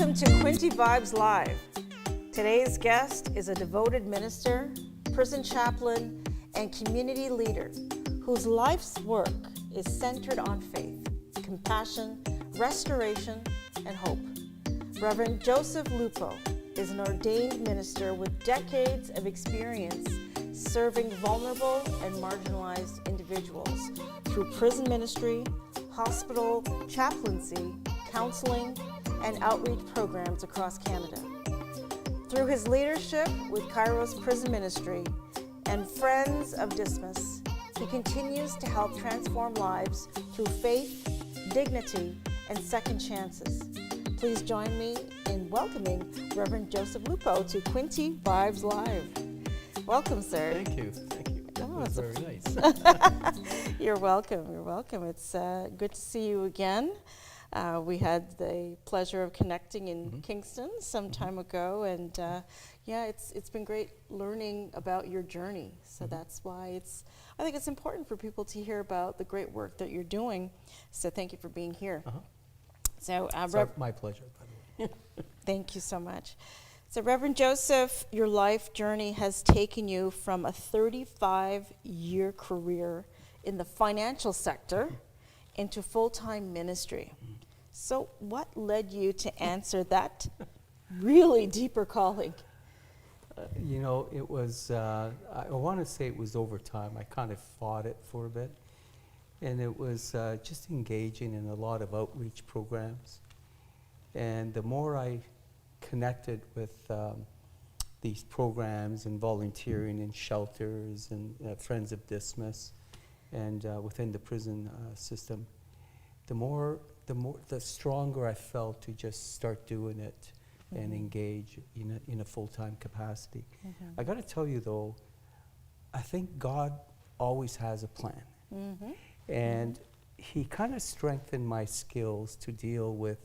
Welcome to Quinte Vibes Live. Today's guest is a devoted minister, prison chaplain, and community leader whose life's work is centered on faith, compassion, restoration, and hope. Reverend Joseph Lupo is an ordained minister with decades of experience serving vulnerable and marginalized individuals through prison ministry, hospital chaplaincy, counseling, and outreach programs across Canada. Through his leadership with Kairos Prison Ministry and Friends of Dismas, he continues to help transform lives through faith, dignity, and second chances. Please join me in welcoming Reverend Joseph Lupo to Quinte Vibes Live. Welcome, sir. Thank you. Thank you. That was very nice. You're welcome. You're welcome. It's good to see you again. We had the pleasure of connecting in Kingston some time ago, and it's been great learning about your journey. So that's why I think it's important for people to hear about the great work that you're doing. So thank you for being here. So my pleasure, by the way. Thank you so much. So Reverend Joseph, your life journey has taken you from a 35-year career in the financial sector into full-time ministry. So what led you to answer that really deeper calling? It was, I want to say it was over time. I kind of fought it for a bit. And it was just engaging in a lot of outreach programs. And the more I connected with these programs and volunteering in shelters and Friends of Dismas and within the prison system, the stronger I felt to just start doing it and engage in a full-time capacity. I got to tell you though, I think God always has a plan. And he kind of strengthened my skills to deal with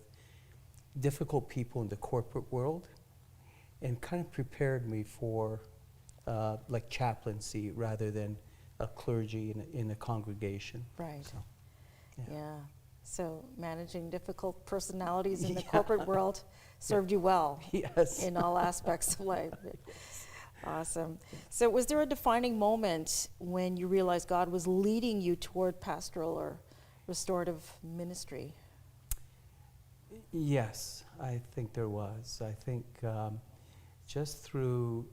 difficult people in the corporate world and kind of prepared me for like chaplaincy rather than a clergy in a congregation. Right. So, yeah. So managing difficult personalities in the corporate world served you well. Yes. In all aspects of life. Awesome. So was there a defining moment when you realized God was leading you toward pastoral or restorative ministry? Yes, I think there was. I think just through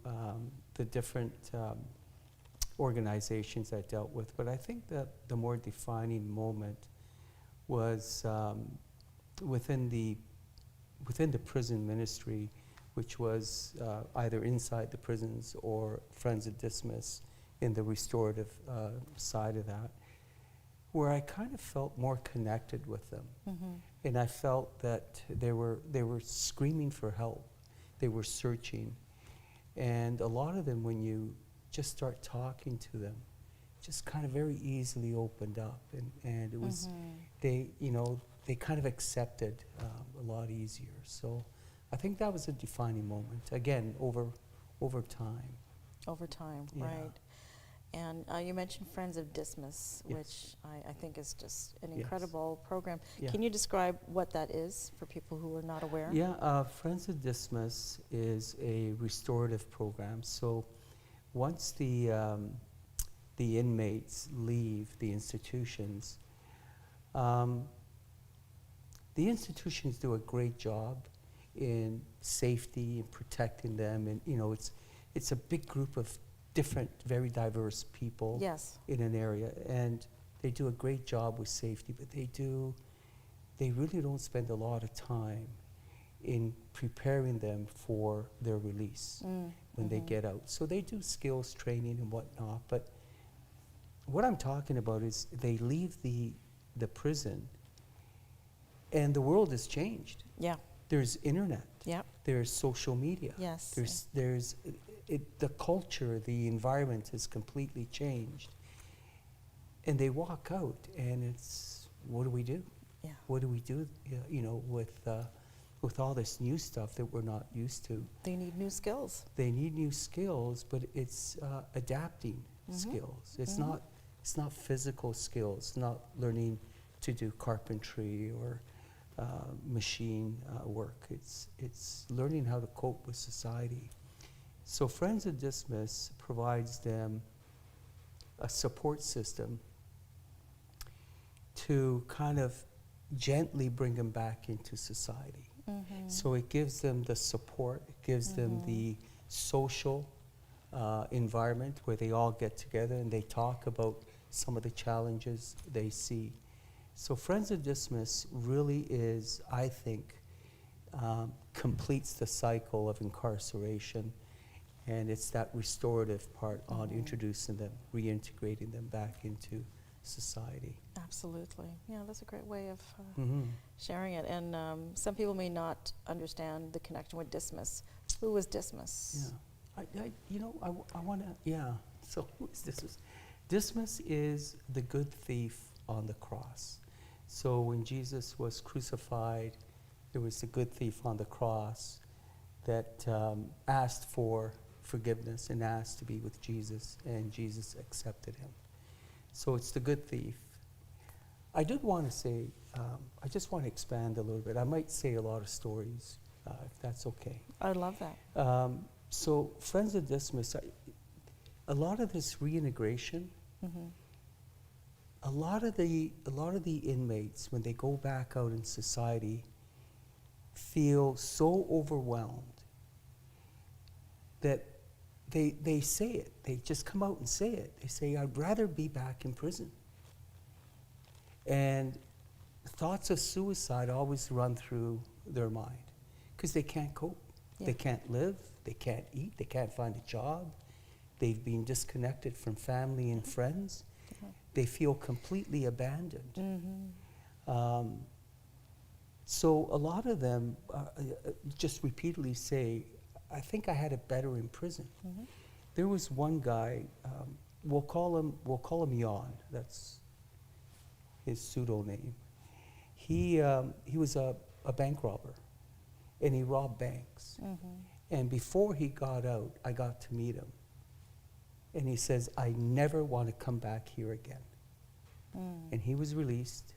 the different organizations I dealt with, but I think that the more defining moment was within the prison ministry, which was either inside the prisons or Friends of Dismas in the restorative side of that, where I kind of felt more connected with them. And I felt that they were screaming for help. They were searching. And a lot of them, when you just start talking to them, just kind of very easily opened up. And it was, they kind of accepted a lot easier. So I think that was a defining moment, again, over time. Over time, Yeah. right. And you mentioned Friends of Dismas, which I think is just an incredible program. Yeah. Can you describe what that is for people who are not aware? Yeah, Friends of Dismas is a restorative program. So once the inmates leave the institutions do a great job in safety and protecting them, and it's a big group of different, very diverse people in an area, and they do a great job with safety, but they really don't spend a lot of time in preparing them for their release when they get out. So they do skills training and whatnot, but what I'm talking about is they leave the prison and the world has changed. Yeah. There's internet. Yeah. There's social media. Yes. There's the culture, the environment has completely changed. And they walk out and it's, what do we do? Yeah. What do we do, with all this new stuff that we're not used to? They need new skills. They need new skills, but it's adapting skills. It's not physical skills, not learning to do carpentry or machine work. It's learning how to cope with society. So Friends of Dismas provides them a support system to kind of gently bring them back into society. So it gives them the support, it gives them the social environment where they all get together and they talk about some of the challenges they see. So Friends of Dismas really is, I think, completes the cycle of incarceration, and it's that restorative part on introducing them, reintegrating them back into society. Absolutely. Yeah, that's a great way of Mm-hmm. sharing it. And some people may not understand the connection with Dismas. Who was Dismas? Yeah. I want to, yeah. So who is Dismas? Dismas is the good thief on the cross. So when Jesus was crucified, there was the good thief on the cross that asked for forgiveness and asked to be with Jesus, and Jesus accepted him. So it's the good thief. I did want to say, I just want to expand a little bit. I might say a lot of stories, if that's okay. I love that. So Friends of Dismas, a lot of this reintegration, a lot of the inmates, when they go back out in society, feel so overwhelmed that they say it. They just come out and say it. They say, I'd rather be back in prison. And thoughts of suicide always run through their mind because they can't cope. Yeah. They can't live. They can't eat. They can't find a job. They've been disconnected from family and friends. Yeah. They feel completely abandoned. So a lot of them just repeatedly say, I think I had it better in prison. There was one guy, we'll call him Jan. That's his pseudo name. He was a bank robber, and he robbed banks. And before he got out, I got to meet him. And he says, I never want to come back here again. And he was released.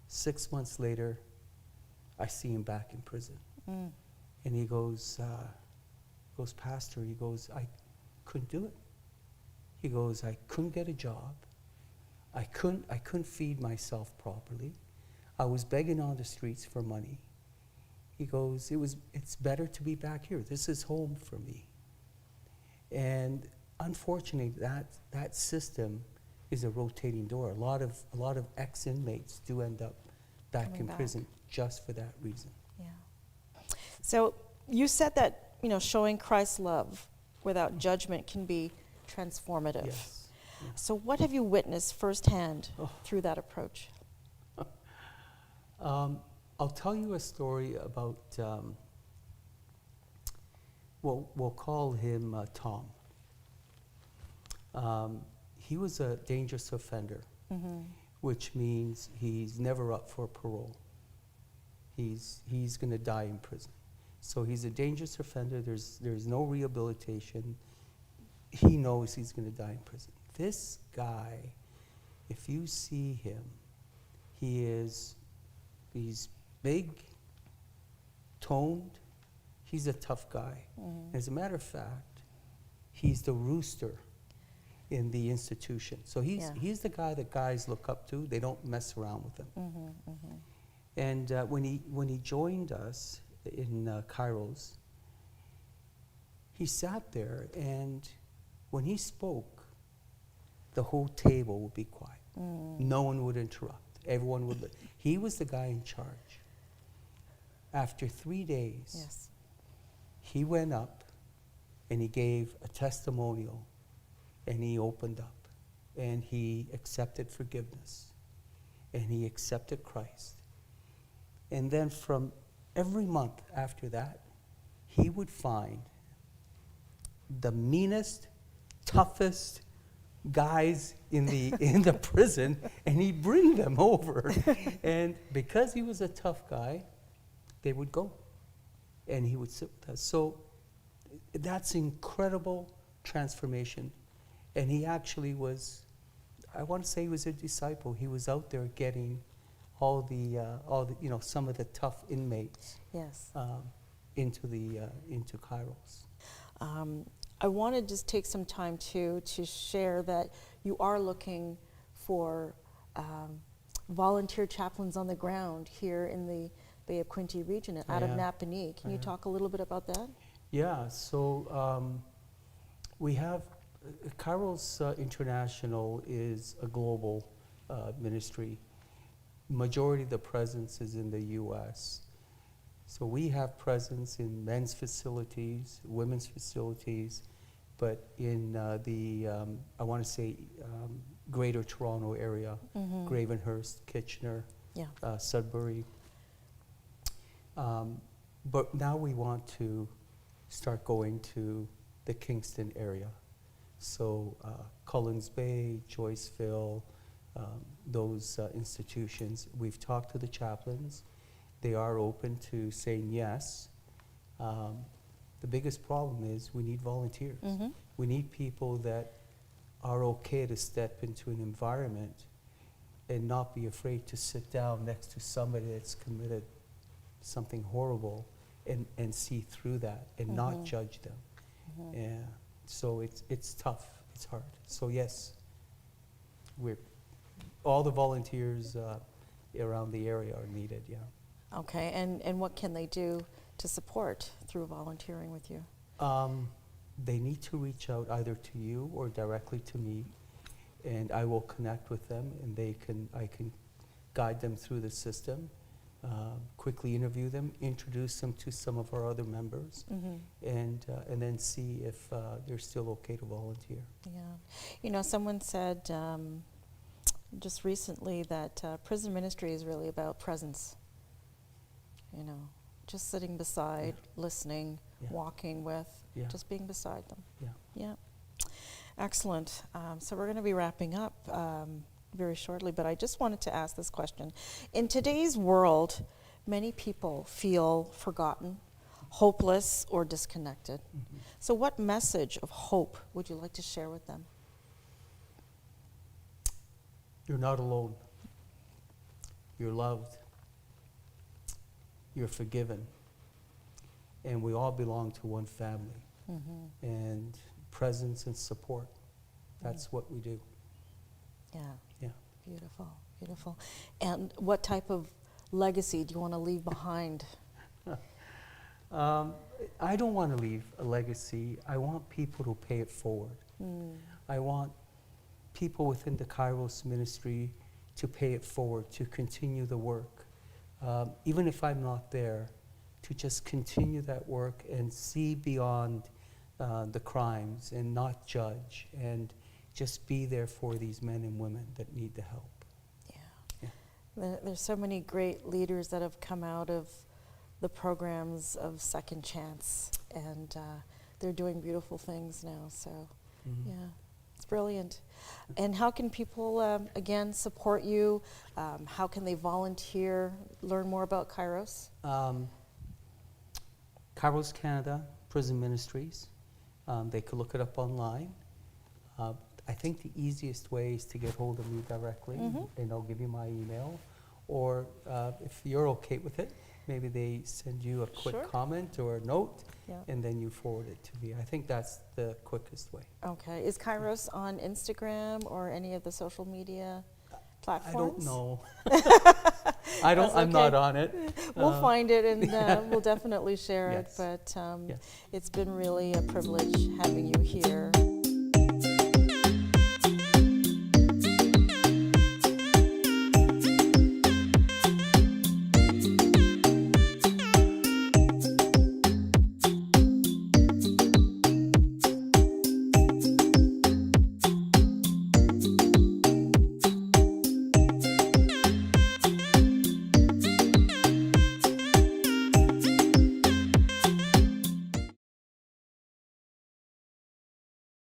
6 months later, I see him back in prison. And he goes, Pastor, he goes, I couldn't do it. He goes, I couldn't get a job. I couldn't feed myself properly. I was begging on the streets for money. He goes, it's better to be back here. This is home for me. And unfortunately, that system is a rotating door. A lot of ex-inmates do end up back Coming in back. prison just for that reason. Yeah. So you said that, showing Christ's love without judgment can be transformative. Yes. Yeah. So what have you witnessed firsthand through that approach? I'll tell you a story about, we'll call him Tom. He was a dangerous offender, which means he's never up for parole. He's going to die in prison. So he's a dangerous offender. There's no rehabilitation. He knows he's going to die in prison. This guy, if you see him, he's big, toned. He's a tough guy. As a matter of fact, he's the rooster in the institution. So he's the guy that guys look up to. They don't mess around with him. And when he joined us in Kairos, he sat there, and when he spoke, the whole table would be quiet. No one would interrupt. Everyone would. He was the guy in charge. After 3 days, he went up and he gave a testimonial, and he opened up, and he accepted forgiveness, and he accepted Christ. And then from every month after that, he would find the meanest, toughest guys in the prison, and he'd bring them over. And because he was a tough guy, they would go, and he would sit with us. So that's incredible transformation. And he actually was, I want to say he was a disciple. He was out there getting all the some of the tough inmates Yes. into Kairos. I want to just take some time to share that you are looking for volunteer chaplains on the ground here in the Bay of Quinte region out of Yeah. Napanee. Can you talk a little bit about that? Yeah, so we have Kairos International is a global ministry. Majority of the presence is in the U.S. So we have presence in men's facilities, women's facilities, but in I want to say Greater Toronto area, Gravenhurst, Kitchener, Yeah. Sudbury. But now we want to start going to the Kingston area. So Collins Bay, Joyceville, those institutions. We've talked to the chaplains. They are open to saying yes. The biggest problem is we need volunteers. We need people that are okay to step into an environment and not be afraid to sit down next to somebody that's committed something horrible and see through that and not judge them. Yeah. So it's tough. It's hard. So yes, all the volunteers around the area are needed. Yeah. Okay, and what can they do to support through volunteering with you? They need to reach out either to you or directly to me, and I will connect with them, and I can guide them through the system, quickly interview them, introduce them to some of our other members, and then see if they're still okay to volunteer. Yeah, you know, someone said just recently that prison ministry is really about presence. You know, just sitting beside, listening, walking with, just being beside them. Yeah. Yeah. Excellent. So we're going to be wrapping up very shortly, but I just wanted to ask this question. In today's world, many people feel forgotten, hopeless, or disconnected. So what message of hope would you like to share with them? You're not alone. You're loved. You're forgiven. And we all belong to one family. And presence and support, that's what we do. Yeah. Yeah. Beautiful, beautiful. And what type of legacy do you want to leave behind? I don't want to leave a legacy. I want people to pay it forward. I want people within the Kairos ministry to pay it forward, to continue the work. Even if I'm not there, to just continue that work and see beyond the crimes and not judge and just be there for these men and women that need the help. There's so many great leaders that have come out of the programs of Second Chance, and they're doing beautiful things now. So, yeah, it's brilliant. And how can people, again, support you? How can they volunteer, learn more about Kairos? Kairos Canada, Prison Ministries. They could look it up online. I think the easiest way is to get hold of me directly, and I'll give you my email. Or if you're okay with it, maybe they send you a quick comment or a note, and then you forward it to me. I think that's the quickest way. Okay. Is Kairos on Instagram or any of the social media platforms? I don't know. I'm not on it. We'll find it, and we'll definitely share Yes. it. But it's been really a privilege having you here.